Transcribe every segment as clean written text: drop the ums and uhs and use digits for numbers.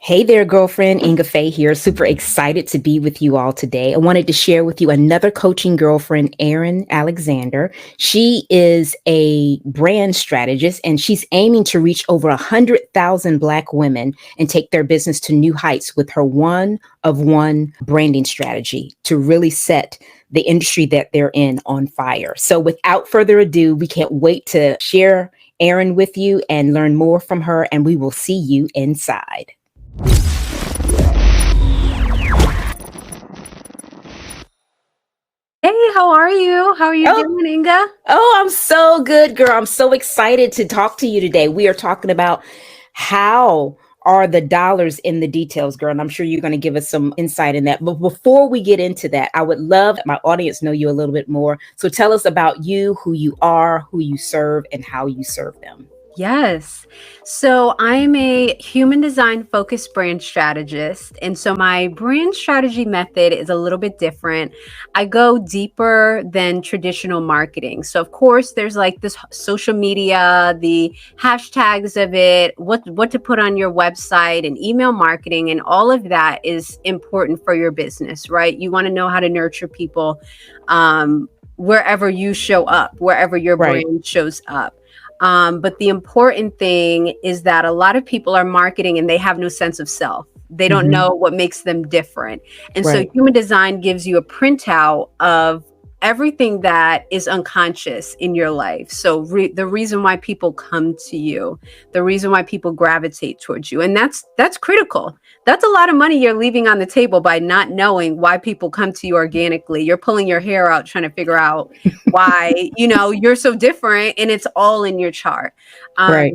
Hey there, girlfriend. Ingafay here. Super excited to be with you all today. I wanted to share with you another coaching girlfriend, Erin Alexander. She is a brand strategist and she's aiming to reach over 100,000 Black women and take their business to new heights with her one-of-one branding strategy to really set the industry that they're in on fire. So without further ado, we can't wait to share Erin with you and learn more from her, and we will see you inside. Hey, how are you? How are you Oh, doing, Inga? I'm so good, girl. I'm so excited to talk to you today. We are talking about how are the dollars in the details, girl. And I'm sure you're going to give us some insight in that. But before we get into that, I would love my audience know you a little bit more. So tell us about you, who you are, who you serve, and how you serve them. Yes. So I'm a human design focused brand strategist. And so my brand strategy method is a little bit different. I go deeper than traditional marketing. So of course there's like this social media, the hashtags of it, what to put on your website and email marketing, and all of that is important for your business, right? You want to know how to nurture people wherever you show up, wherever your Right. brand shows up. But the important thing is that a lot of people are marketing and they have no sense of self. They don't Hmm. know what makes them different. And so Right. human design gives you a printout of everything that is unconscious in your life. So the reason why people come to you, the reason why people gravitate towards you. And that's critical. That's a lot of money you're leaving on the table by not knowing why people come to you organically. You're pulling your hair out trying to figure out why, you're so different, and it's all in your chart. Right.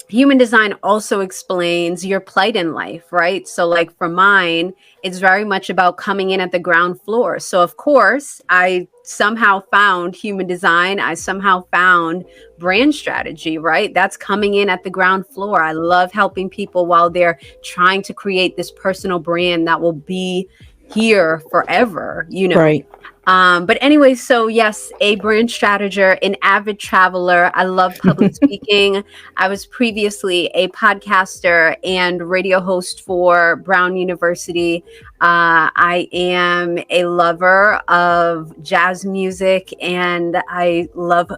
Human design also explains your plight in life, right? So like for mine, it's very much about coming in at the ground floor. So of course, I somehow found human design. I somehow found brand strategy, right? That's coming in at the ground floor. I love helping people while they're trying to create this personal brand that will be here forever. Right. But anyway, so yes, a brand strateger, an avid traveler. I love public speaking. I was previously a podcaster and radio host for Brown University. I am a lover of jazz music and I love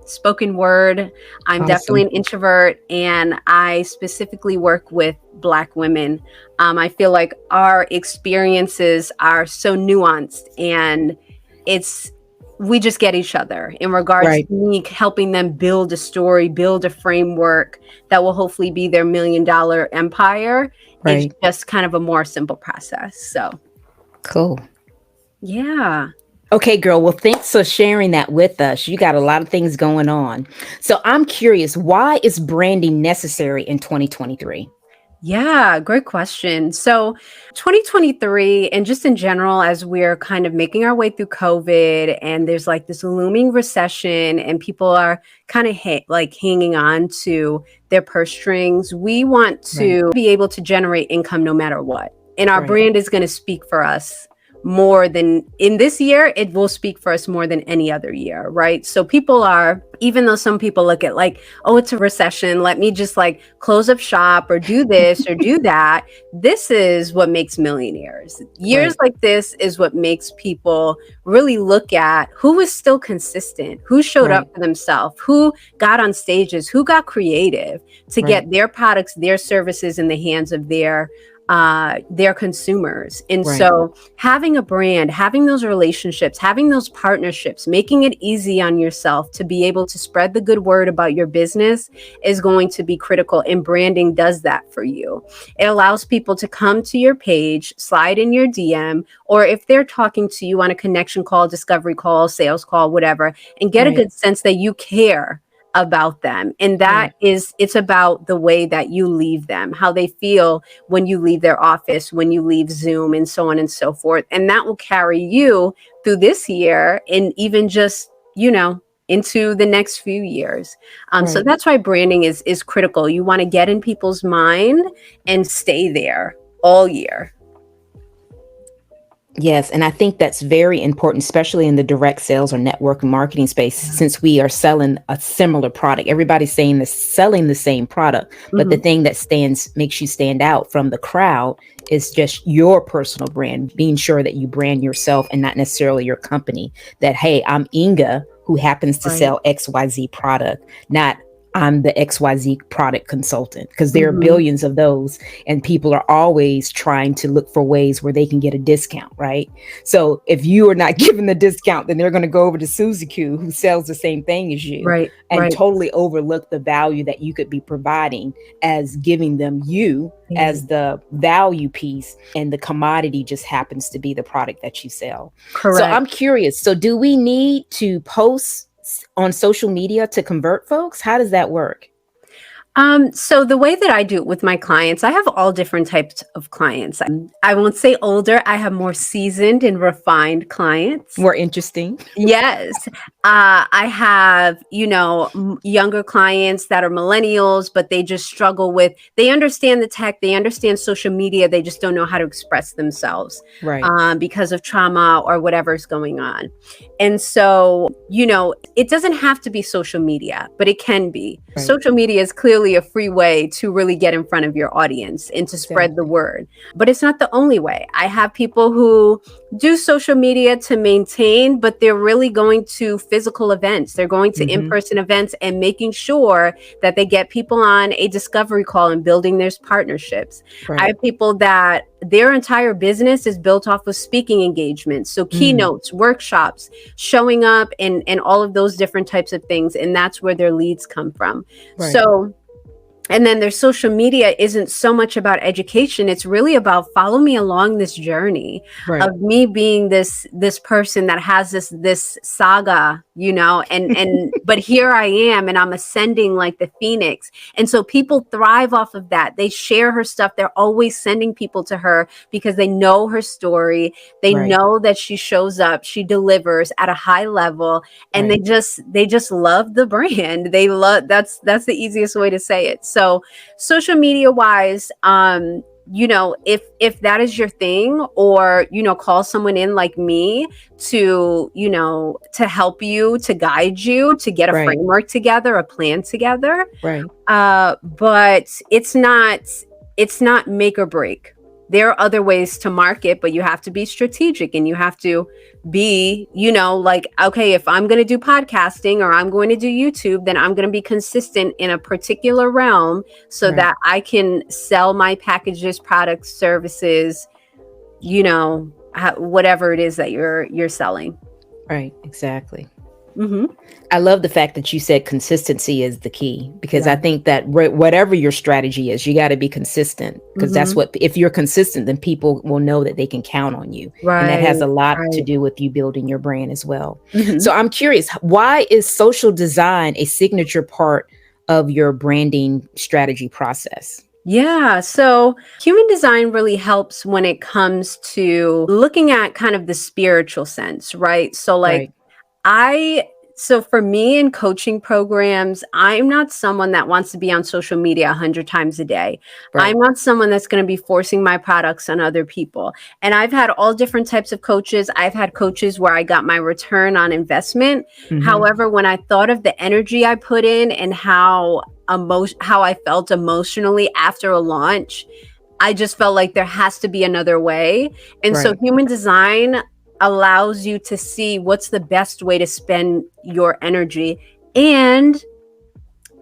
spoken word. I'm definitely Awesome. an introvert and I specifically work with Black women. I feel like our experiences are so nuanced and it's we just get each other in regards Right. to me helping them build a story, build a framework that will hopefully be their $1 million empire. It's Right. just kind of a more simple process. So, Cool. yeah. Okay, girl. Well, thanks for sharing that with us. You got a lot of things going on. So I'm curious, why is branding necessary in 2023? Yeah, great question. So, 2023, and just in general, as we're kind of making our way through COVID, and there's like this looming recession, and people are kind of like hanging on to their purse strings, we want Right. to be able to generate income no matter what. And our Right. brand is going to speak for us more than in this year, it will speak for us more than any other year, right? So, people are, even though some people look at like, oh, it's a recession, let me just like close up shop or do this or do that. This is what makes millionaires. Years Right. like this is what makes people really look at who is still consistent, who showed up Right. for themselves, who got on stages, who got creative to Right. get their products, their services in the hands of their consumers. And Right. so having a brand, having those relationships, having those partnerships, making it easy on yourself to be able to spread the good word about your business is going to be critical. And branding does that for you. It allows people to come to your page, slide in your DM, or if they're talking to you on a connection call, discovery call, sales call, whatever, and get a Right. good sense that you care about them. And that Right. is, it's about the way that you leave them, how they feel when you leave their office, when you leave Zoom, and so on and so forth. And that will carry you through this year and even just, into the next few years. So Right. that's why branding is critical. You want to get in people's mind and stay there all year. Yes, and I think that's very important, especially in the direct sales or network marketing space, Yeah. since we are selling a similar product. Everybody's saying this, selling the same product, but the Hmm. thing that stands makes you stand out from the crowd is just your personal brand, being sure that you brand yourself and not necessarily your company. That hey, I'm Inga who happens to Right. sell XYZ product, not I'm the XYZ product consultant, because there are Hmm. billions of those and people are always trying to look for ways where they can get a discount, right? So if you are not given the discount, then they're going to go over to Suzuki, who sells the same thing as you, Right. and Right. totally overlook the value that you could be providing as giving them you Yeah. as the value piece, and the commodity just happens to be the product that you sell. So Correct. I'm curious, so do we need to post on social media to convert folks? How does that work? So the way that I do it with my clients, I have all different types of clients. I won't say older. I have more seasoned and refined clients. More interesting. Yes. I have, younger clients that are millennials, but they just struggle with, they understand the tech, they understand social media, they just don't know how to express themselves Right. because of trauma or whatever's going on. And so, it doesn't have to be social media, but it can be. Right. Social media is clearly a free way to really get in front of your audience and to spread the Exactly. word. But it's not the only way. I have people who do social media to maintain, but they're really going to physical events. They're going to Mm-hmm. in-person events and making sure that they get people on a discovery call and building their partnerships. I Right. have people that their entire business is built off of speaking engagements. So Mm. keynotes, workshops, showing up and all of those different types of things. And that's where their leads come from. Right. So and then their social media isn't so much about education. It's really about follow me along this journey Right. of me being this person that has this saga, and but here I am and I'm ascending like the phoenix. And so people thrive off of that. They share her stuff. They're always sending people to her because they know her story. They Right. know that she shows up, she delivers at a high level, and Right. they just love the brand. They love that's the easiest way to say it. So social media wise, if that is your thing, or call someone in like me to help you, to guide you, to get a Right. framework together, a plan together. Right. But it's not make or break. There are other ways to market, but you have to be strategic and you have to be, like, okay, if I'm going to do podcasting or I'm going to do YouTube, then I'm going to be consistent in a particular realm so Right. that I can sell my packages, products, services, whatever it is that you're selling. Right. Exactly. Hmm. I love the fact that you said consistency is the key, because Yeah. I think that whatever your strategy is, you got to be consistent, because that's Hmm. what, if you're consistent, then people will know that they can count on you. And that Right. has a lot to Right. do with you building your brand as well. Hmm. So I'm curious, why is social design a signature part of your branding strategy process? Yeah. So human design really helps when it comes to looking at kind of the spiritual sense, right? So, like, Right. I so for me in coaching programs, I'm not someone that wants to be on social media 100 times a day. I'm Right. not someone that's going to be forcing my products on other people. And I've had all different types of coaches. I've had coaches where I got my return on investment. Mm-hmm. However, when I thought of the energy I put in and how I felt emotionally after a launch, I just felt like there has to be another way. And so Right. human design allows you to see what's the best way to spend your energy and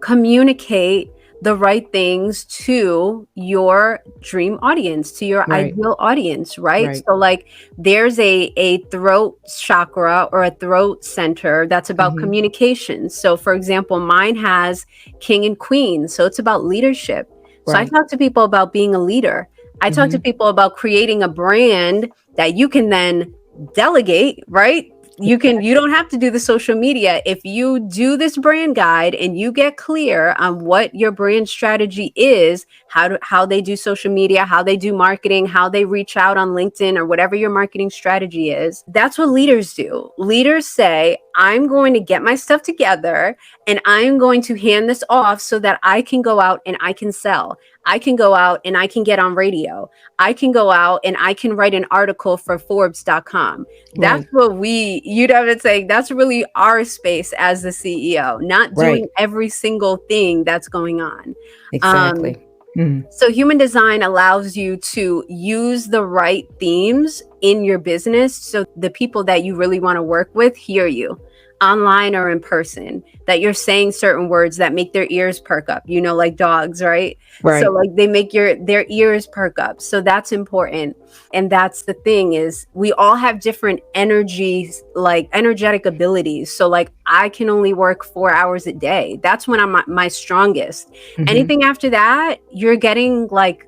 communicate the right things to your dream audience, to your Right. ideal audience, right? Right. So, like, there's a throat chakra or a throat center that's about Mm-hmm. communication. So for example, mine has king and queen, so it's about leadership. So I Right. talk to people about being a leader. I talk to Mm-hmm. people about creating a brand that you can then delegate, right? You don't have to do the social media. If you do this brand guide and you get clear on what your brand strategy is, how they do social media, how they do marketing, how they reach out on LinkedIn or whatever your marketing strategy is, that's what leaders do. Leaders say, I'm going to get my stuff together and I'm going to hand this off so that I can go out and I can sell. I can go out and I can get on radio. I can go out and I can write an article for Forbes.com. That's Right. what you know what I'm saying? That's really our space as the CEO, not doing Right. every single thing that's going on. Um, Exactly. Mm. so human design allows you to use the right themes in your business so the people that you really want to work with hear you online or in person, that you're saying certain words that make their ears perk up, like dogs, right? So Right. like they make their ears perk up. So that's important. And that's the thing, is we all have different energies, like energetic abilities. So like I can only work 4 hours a day. That's when I'm my strongest. Hmm. Anything after that, you're getting like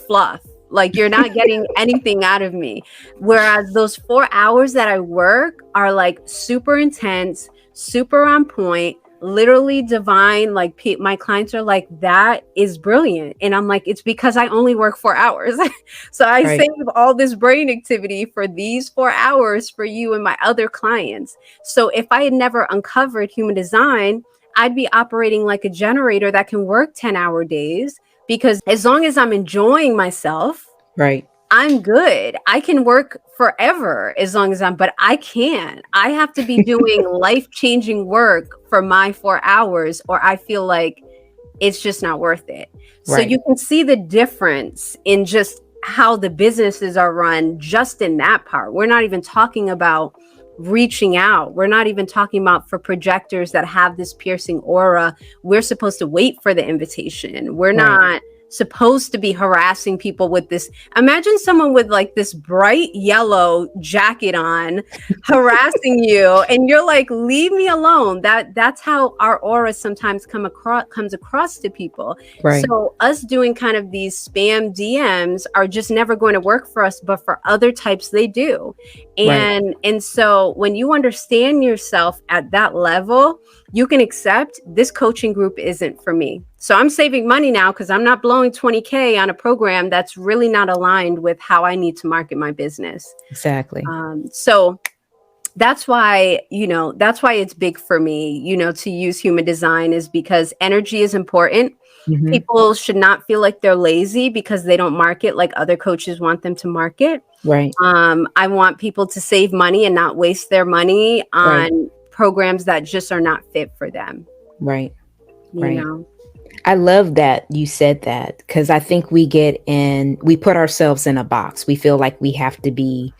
fluff. Like you're not getting anything out of me. Whereas those 4 hours that I work are like super intense, super on point, literally divine. Like my clients are like, that is brilliant. And I'm like, it's because I only work 4 hours. So I Right. save all this brain activity for these 4 hours for you and my other clients. So if I had never uncovered human design, I'd be operating like a generator that can work 10-hour days, because as long as I'm enjoying myself, Right. I'm good. I can work forever as long as but I can't. I have to be doing life-changing work for my 4 hours, or I feel like it's just not worth it. So Right. you can see the difference in just how the businesses are run just in that part. We're not even talking about reaching out. We're not even talking about for projectors that have this piercing aura. We're supposed to wait for the invitation. We're Right. not supposed to be harassing people with this. Imagine someone with like this bright yellow jacket on harassing you, and you're like, leave me alone. That's how our aura sometimes comes across to people. Right. So us doing kind of these spam DMs are just never going to work for us, but for other types they do. Right. And so when you understand yourself at that level, you can accept this coaching group isn't for me. So I'm saving money now because I'm not blowing 20K on a program that's really not aligned with how I need to market my business. Exactly. So that's why it's big for me, to use human design, is because energy is important. Hmm. People should not feel like they're lazy because they don't market like other coaches want them to market. Right. I want people to save money and not waste their money Right. on programs that just are not fit for them. Right. You Right. know? I love that you said that, because I think we put ourselves in a box. We feel like we have to be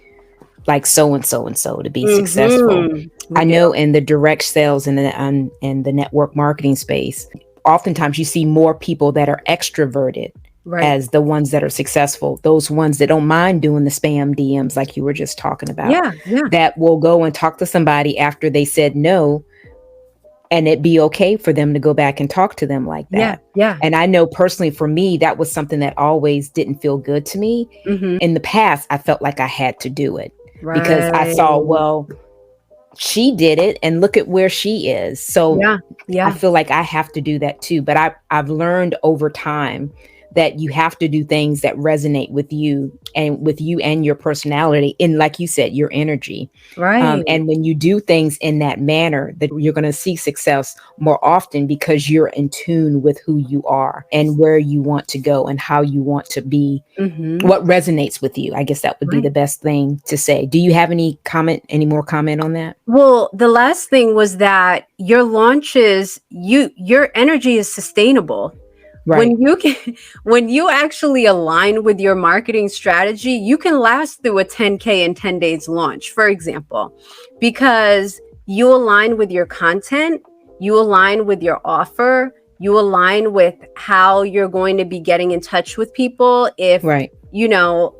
like so and so to be successful. We I do. know in the direct sales and the network marketing space, oftentimes you see more people that are extroverted Right. as the ones that are successful. Those ones that don't mind doing the spam DMs, like you were just talking about, Yeah. that will go and talk to somebody after they said no, and it be okay for them to go back and talk to them like that. Yeah. And I know personally for me, that was something that always didn't feel good to me. Mm-hmm. In the past, I felt like I had to do it because I Right. saw, well, she did it and look at where she is. So Yeah. I feel like I have to do that too. But I've learned over time that you have to do things that resonate with you and your personality, and like you said, your energy. Right. And when you do things in that manner, that you're going to see success more often, because you're in tune with who you are and where you want to go and how you want to be, Mm-hmm. what resonates with you. I guess that would be the best thing to say. Do you have any more comment on that? Well, the last thing was that your launches, your energy is sustainable. Right. When you actually align with your marketing strategy, you can last through a 10K in 10 days launch, for example, because you align with your content, you align with your offer, you align with how you're going to be getting in touch with people. If, Right.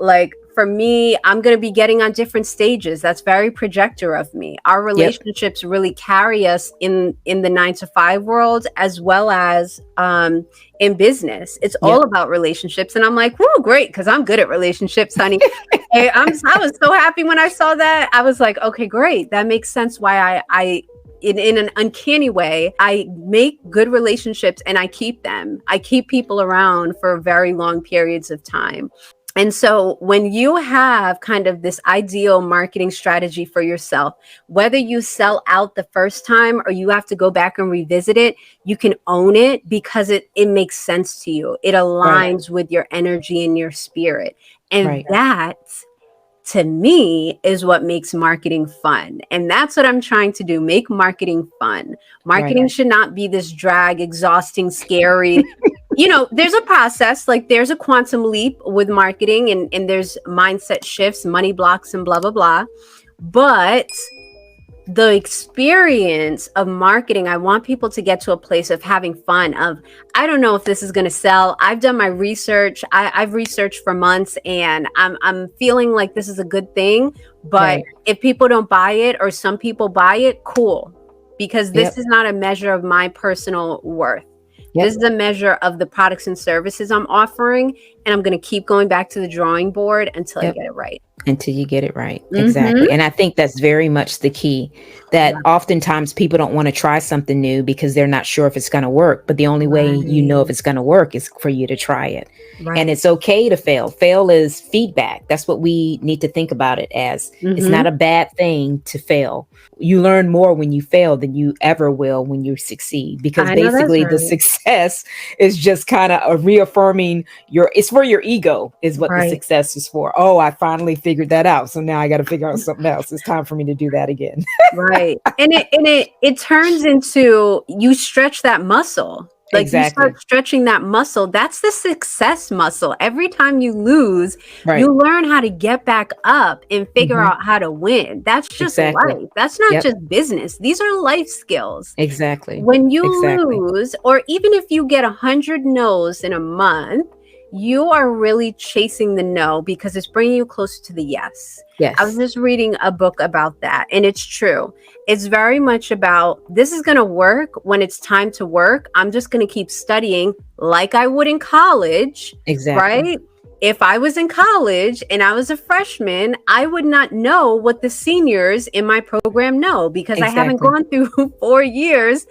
like for me, I'm going to be getting on different stages. That's very projector of me. Our relationships really carry us in the 9-to-5 world, as well as in business. It's all about relationships. And I'm like, whoa, great, because I'm good at relationships, honey. Hey, I was so happy when I saw that. I was like, okay, great. That makes sense why I in an uncanny way, I make good relationships and I keep them. I keep people around for very long periods of time. And so when you have kind of this ideal marketing strategy for yourself, whether you sell out the first time or you have to go back and revisit it, you can own it because it makes sense to you. It Right. aligns with your energy and your spirit. And Right. that, to me, is what makes marketing fun. And that's what I'm trying to do, make marketing fun. Right. Marketing should not be this drag, exhausting, scary. There's a process, like there's a quantum leap with marketing, and there's mindset shifts, money blocks, and blah, blah, blah. But the experience of marketing, I want people to get to a place of having fun, of, I don't know if this is going to sell. I've done my research. I've researched for months, and I'm feeling like this is a good thing. But Right. if people don't buy it, or some people buy it, cool. Because this Yep. is not a measure of my personal worth. Yep. This is a measure of the products and services I'm offering. And I'm going to keep going back to the drawing board until I Yep. get it right. Until you get it right. Mhm. Exactly. And I think that's very much the key, that oftentimes people don't want to try something new because they're not sure if it's going to work. But the only way you know if it's going to work is for you to try it. Right. And it's okay to fail. Fail is feedback. That's what we need to think about it as. It's not a bad thing to fail. You learn more when you fail than you ever will when you succeed, because I know that's basically the right. success is just kind of a reaffirming it's for your ego is what the Right. success is for. Oh, I finally figured that out. So now I got to figure out something else. It's time for me to do that again. Right. And it turns into, you stretch that muscle. Like you Exactly. start stretching that muscle. That's the success muscle. Every time you lose, Right. you learn how to get back up and figure Mhm. out how to win. That's just Exactly. life. That's not Yep. just business. These are life skills. Exactly. When you Exactly. lose, or even if you get 100 no's in a month, you are really chasing the no because it's bringing you closer to the yes. I was Yes. just reading a book about that, and it's true. It's very much about, this is going to work when it's time to work. I'm just going to keep studying like I would in college, Exactly. right? If I was in college and I was a freshman, I would not know what the seniors in my program know, because I haven't Exactly. gone through 4 years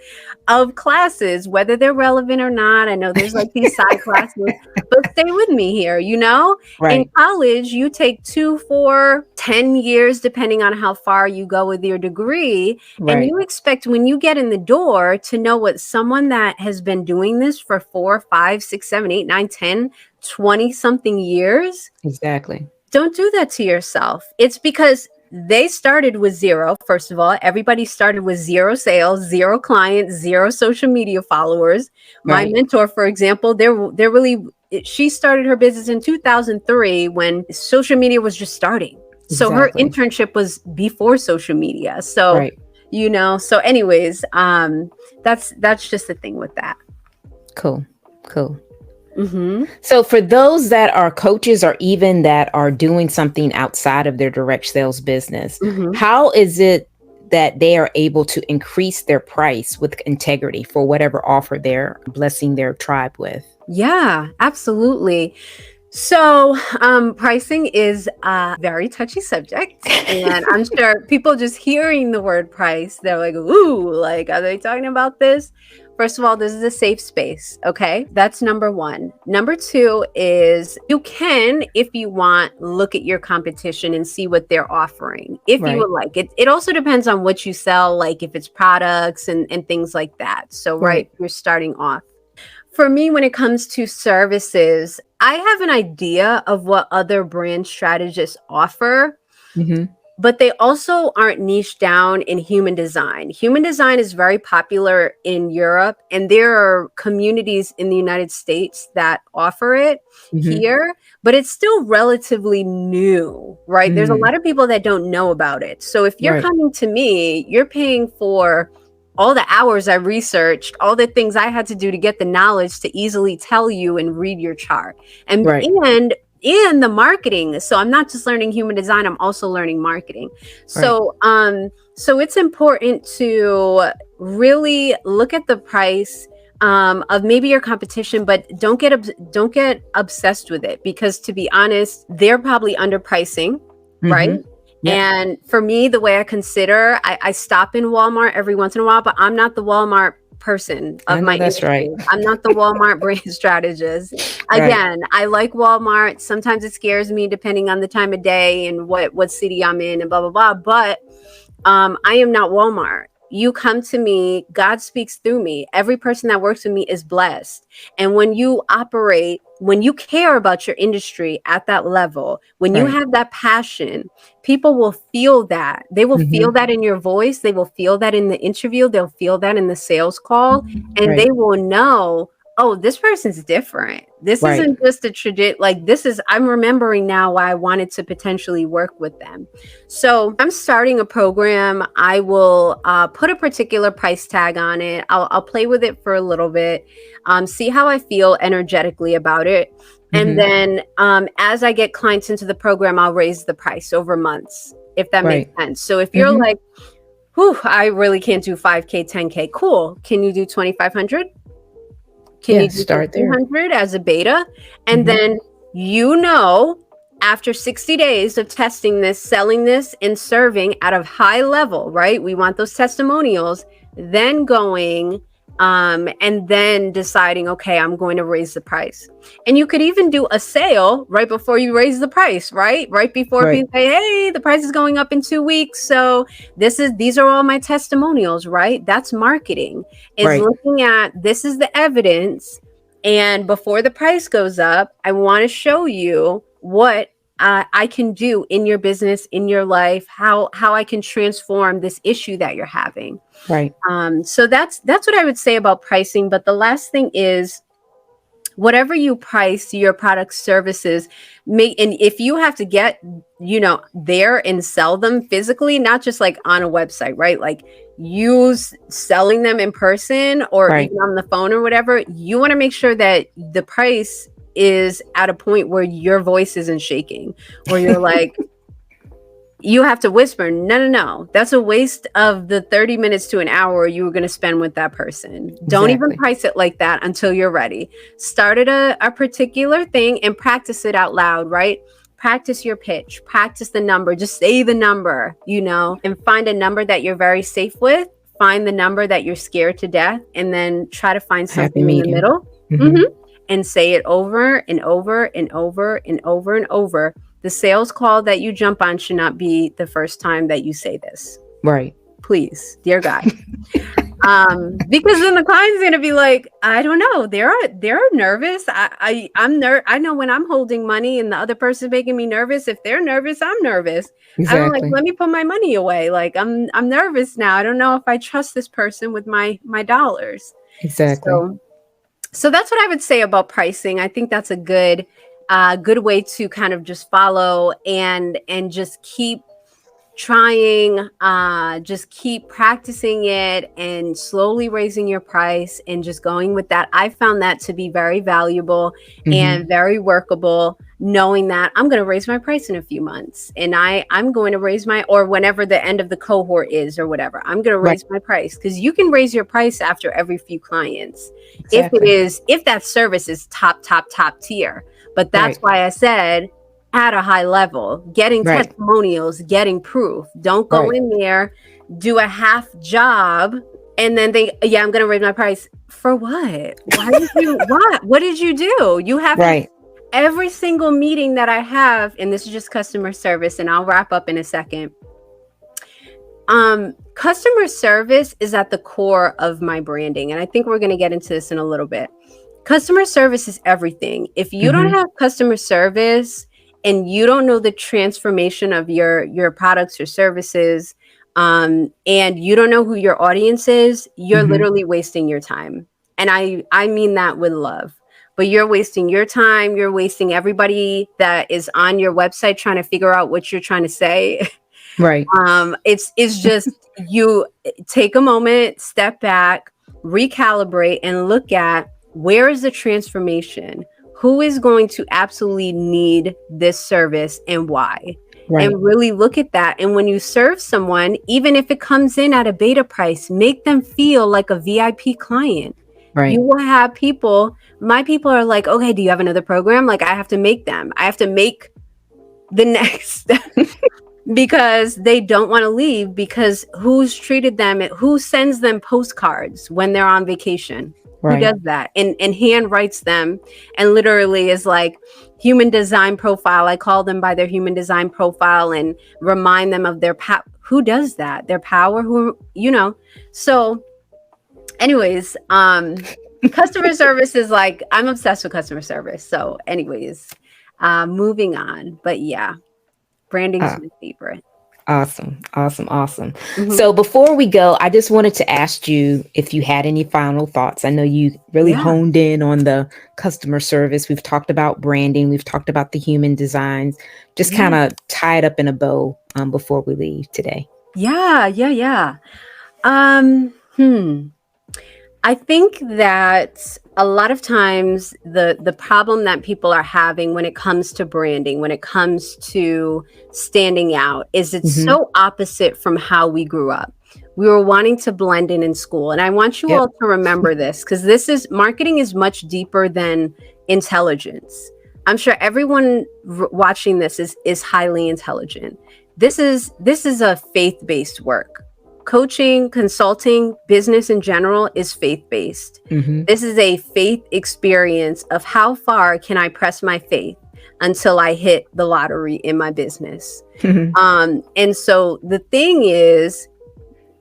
of classes, whether they're relevant or not. I know there's like these side classes, but stay with me here, In Right. college, you take 2, 4, 10 years, depending on how far you go with your degree. And Right. you expect, when you get in the door, to know what someone that has been doing this for 4, 5, 6, 7, 8, 9, 10, 20 something years. Exactly. Don't do that to yourself. It's because they started with zero. First of all, everybody started with zero sales, zero clients, zero social media followers. My Right. mentor, for example, she started her business in 2003 when social media was just starting. So her Exactly. internship was before social media. So, Right. so anyways, that's just the thing with that. Cool. Cool. Mm-hmm. So for those that are coaches, or even that are doing something outside of their direct sales business, Mm-hmm. how is it that they are able to increase their price with integrity for whatever offer they're blessing their tribe with? Yeah, absolutely. So, pricing is a very touchy subject, and I'm sure people just hearing the word price, they're like, "Ooh, like, are they talking about this?" First of all, this is a safe space, okay? That's number one. Number two is, you can, if you want, look at your competition and see what they're offering, if you Right. would like. It also depends on what you sell, like if it's products and things like that. So, right, you're starting off. For me, when it comes to services, I have an idea of what other brand strategists offer, Mhm. but they also aren't niched down in human design. Human design is very popular in Europe, and there are communities in the United States that offer it Mhm. here, but it's still relatively new, right? There's a Mm. lot of people that don't know about it. So if you're Right. coming to me, you're paying for all the hours I researched, all the things I had to do to get the knowledge to easily tell you and read your chart. And Right. and the marketing. So I'm not just learning human design, I'm also learning marketing. So so it's important to really look at the price of maybe your competition, but don't get obsessed with it, because to be honest, they're probably underpricing, right? Mhm. Yep. And for me, the way I consider, I stop in Walmart every once in a while, but I'm not the Walmart person I of know my that's right. industry. I'm not the Walmart brand strategist. Right. Again, I like Walmart. Sometimes it scares me depending on the time of day and what city I'm in and blah blah blah. But I am not Walmart. You come to me, God speaks through me. Every person that works with me is blessed. And when you operate, when you care about your industry at that level, when you Right. have that passion, people will feel that. They will Hmm. feel that in your voice. They will feel that in the interview. They'll feel that in the sales call. And Right. they will know, oh, this person's different. This Right. isn't just a tradition. Like, this is, I'm remembering now why I wanted to potentially work with them. So I'm starting a program. I will put a particular price tag on it. I'll play with it for a little bit, see how I feel energetically about it. And Hmm. then as I get clients into the program, I'll raise the price over months, if that makes Right. sense. So if you're Hmm. like, whew, I really can't do 5K, 10K, cool. Can you do 2,500? Can Yeah. you do Start there. 1,500 as a beta? And Hmm. then, after 60 days of testing this, selling this, and serving at a high level, right? We want those testimonials, then going and then deciding, okay, I'm going to raise the price. And you could even do a sale right before you raise the price, right? Right before Right. people say, hey, the price is going up in 2 weeks. So these are all my testimonials, right? That's marketing, is Right. looking at, this is the evidence. And before the price goes up, I want to show you what I can do in your business, in your life, how I can transform this issue that you're having. Right. So that's what I would say about pricing. But the last thing is, whatever you price your products, services, and if you have to get there and sell them physically, not just like on a website, right? Like use selling them in person or Right. even on the phone or whatever, you want to make sure that the price is at a point where your voice isn't shaking, or you're like, you have to whisper, no, that's a waste of the 30 minutes to an hour you were going to spend with that person. Don't even Exactly. price it like that until you're ready. Start at a particular thing and practice it out loud, right? Practice your pitch, practice the number, just say the number, and find a number that you're very safe with. Find the number that you're scared to death, and then try to find Happy something in the medium. middle. Hmm. Mhm. And say it over and over and over and over and over. The sales call that you jump on should not be the first time that you say this. Right. Please, dear God. Because then the client's gonna be like, I don't know, they're nervous. I know when I'm holding money and the other person's making me nervous. If they're nervous, I'm nervous. I don't like, Exactly. let me put my money away. Like I'm nervous now. I don't know if I trust this person with my dollars. Exactly. So that's what I would say about pricing. I think that's a good way to kind of just follow and just keep trying, just keep practicing it and slowly raising your price and just going with that. I found that to be very valuable Hmm. and very workable, knowing that I'm going to raise my price in a few months, and I'm going to raise or whenever the end of the cohort is or whatever, I'm going to Right. raise my price, because you can raise your price after every few clients Exactly. if that service is top tier. But that's Right. why I said, at a high level, getting Right. testimonials, getting proof. Don't go Right. in there, do a half job, and then think, yeah, I'm going to raise my price. For what? Why did you, what did you do? You have to, Right. every single meeting that I have, and this is just customer service, and I'll wrap up in a second. Customer service is at the core of my branding. And I think we're going to get into this in a little bit. Customer service is everything. If you don't Hmm. have customer service and you don't know the transformation of your products or services, and you don't know who your audience is, you're Hmm. literally wasting your time. And I mean that with love. But you're wasting your time. You're wasting everybody that is on your website trying to figure out what you're trying to say. Right. It's just, you take a moment, step back, recalibrate, and look at, where is the transformation? Who is going to absolutely need this service and why? Right. And really look at that. And when you serve someone, even if it comes in at a beta price, make them feel like a VIP client. Right. You will have people, my people are like, okay, do you have another program? Like, I have to make the next because they don't want to leave, because who sends them postcards when they're on vacation? Who Right. does that and hand writes them and literally is like human design profile? I call them by their human design profile and remind them of their who does that? Their power, so anyways, customer service is like, I'm obsessed with customer service. So anyways, moving on, but yeah, branding's Uh, my favorite. awesome. Awesome. Awesome. Hmm. So before we go, I just wanted to ask you if you had any final thoughts. I know you really Yeah. honed in on the customer service. We've talked about branding. We've talked about the human designs. Just Yeah. kind of tie it up in a bow before we leave today. Yeah. Yeah. Yeah. Um, hmm. I think that a lot of times the problem that people are having when it comes to branding, when it comes to standing out, is it's Hmm. so opposite from how we grew up. We were wanting to blend in school, and I want you Yep. all to remember this, because this is marketing is much deeper than intelligence. I'm sure everyone watching this is highly intelligent. This is a faith-based work. Coaching, consulting, business in general is faith based. Hmm. This is a faith experience of how far can I press my faith until I hit the lottery in my business. And so the thing is,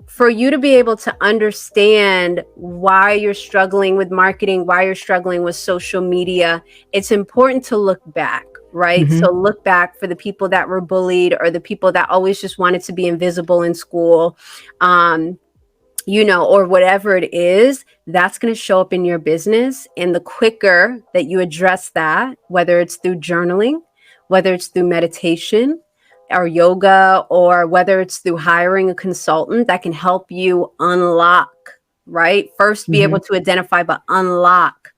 for you to be able to understand why you're struggling with marketing, why you're struggling with social media, it's important to look back, right? Hmm. So look back for the people that were bullied or the people that always just wanted to be invisible in school, um, or whatever it is, that's going to show up in your business. And the quicker that you address that, whether it's through journaling, whether it's through meditation or yoga, or whether it's through hiring a consultant that can help you unlock, right? First, be Hmm. able to identify, but unlock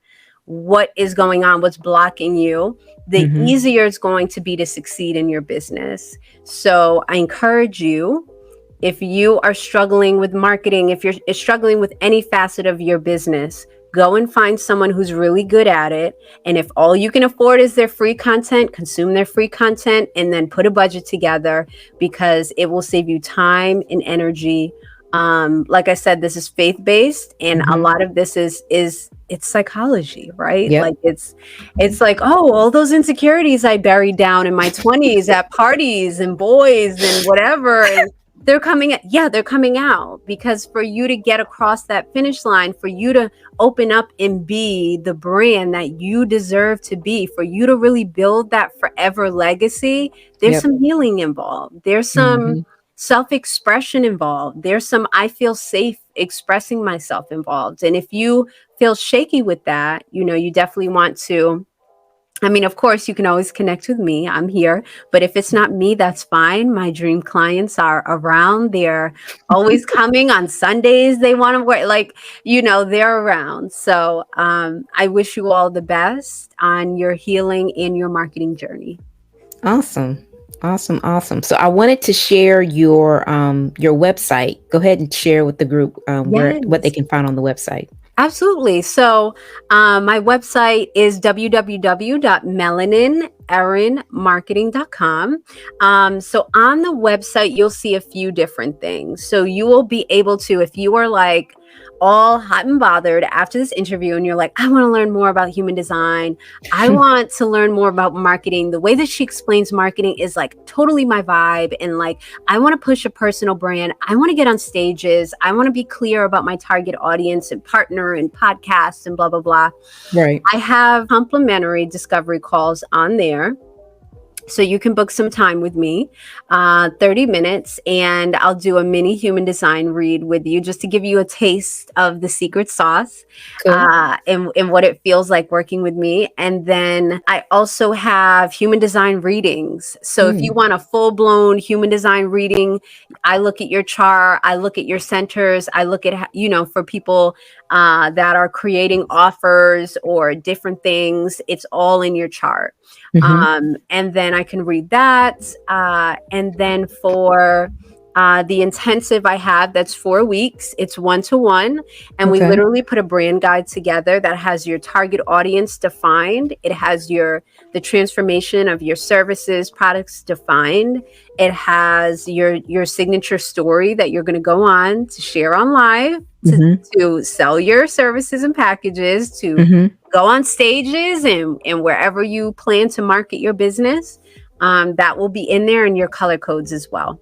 what is going on, what's blocking you, the Hmm. easier it's going to be to succeed in your business. So I encourage you, if you are struggling with marketing, if you're struggling with any facet of your business, go and find someone who's really good at it. And if all you can afford is their free content, consume their free content and then put a budget together, because it will save you time and energy. Like I said, this is faith based, and a Hmm. lot of this is it's psychology, right? Yep. Like it's like, oh, all those insecurities I buried down in my 20s at parties and boys and whatever, and they're coming out, because for you to get across that finish line, for you to open up and be the brand that you deserve to be, for you to really build that forever legacy, there's Yep. some healing involved. There's some Hmm. self-expression involved. There's some I feel safe expressing myself involved. And if you feel shaky with that, you definitely want to, I mean, of course, you can always connect with me. I'm here. But if it's not me, that's fine. My dream clients are around. They're always coming on Sundays. They want to work, like, they're around. So I wish you all the best on your healing and your marketing journey. Awesome. Awesome. Awesome. So I wanted to share your website. Go ahead and share with the group where what they Yes. can find on the website. Absolutely. So, my website is www.melaninerinmarketing.com. So, on the website, you'll see a few different things. So, you will be able to, if you are like all hot and bothered after this interview and you're like, I want to learn more about human design, I want to learn more about marketing. The way that she explains marketing is like totally my vibe. And like, I want to push a personal brand. I want to get on stages. I want to be clear about my target audience and partner and podcasts and blah, blah, blah. Right. I have complimentary discovery calls on there. So you can book some time with me, 30 minutes, and I'll do a mini human design read with you just to give you a taste of the secret sauce, Cool. and what it feels like working with me. And then I also have human design readings. So if you Mm. want a full blown human design reading, I look at your chart, I look at your centers, I look at, for people that are creating offers or different things, it's all in your chart. Hmm. And then I can read that. And then for The intensive I have, that's 4 weeks. It's 1-to-1. And we Okay. literally put a brand guide together that has your target audience defined. It has the transformation of your services, products defined. It has your signature story that you're going to go on to share on live, Mm-hmm. to sell your services and packages, to Mm-hmm. go on stages and wherever you plan to market your business. That will be in there, and your color codes as well.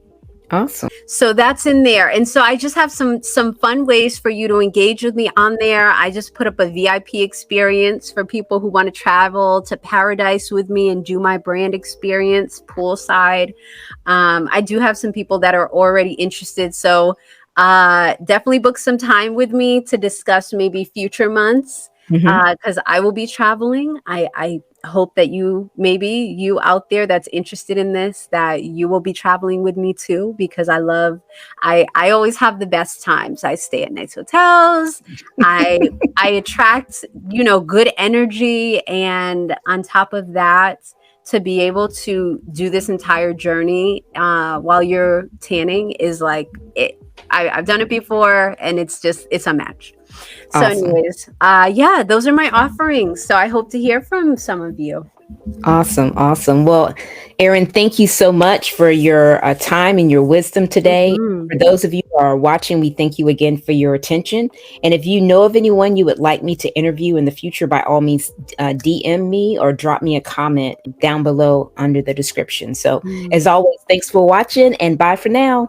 Awesome. So that's in there. And so I just have some fun ways for you to engage with me on there. I just put up a VIP experience for people who want to travel to paradise with me and do my brand experience poolside. I do have some people that are already interested. So definitely book some time with me to discuss maybe future months, Mm-hmm. because I will be traveling. I hope that you out there that's interested in this, that you will be traveling with me too, because I always have the best times. I stay at nice hotels. I attract, good energy. And on top of that, to be able to do this entire journey while you're tanning is like it. I've done it before, and it's unmatched. So Awesome. anyways, yeah, those are my offerings. So I hope to hear from some of you. Awesome. Awesome. Well, Erin, thank you so much for your time and your wisdom today. Mhm. For those of you who are watching, we thank you again for your attention. And if you know of anyone you would like me to interview in the future, by all means, DM me or drop me a comment down below under the description. So, as Mm. always, thanks for watching, and bye for now.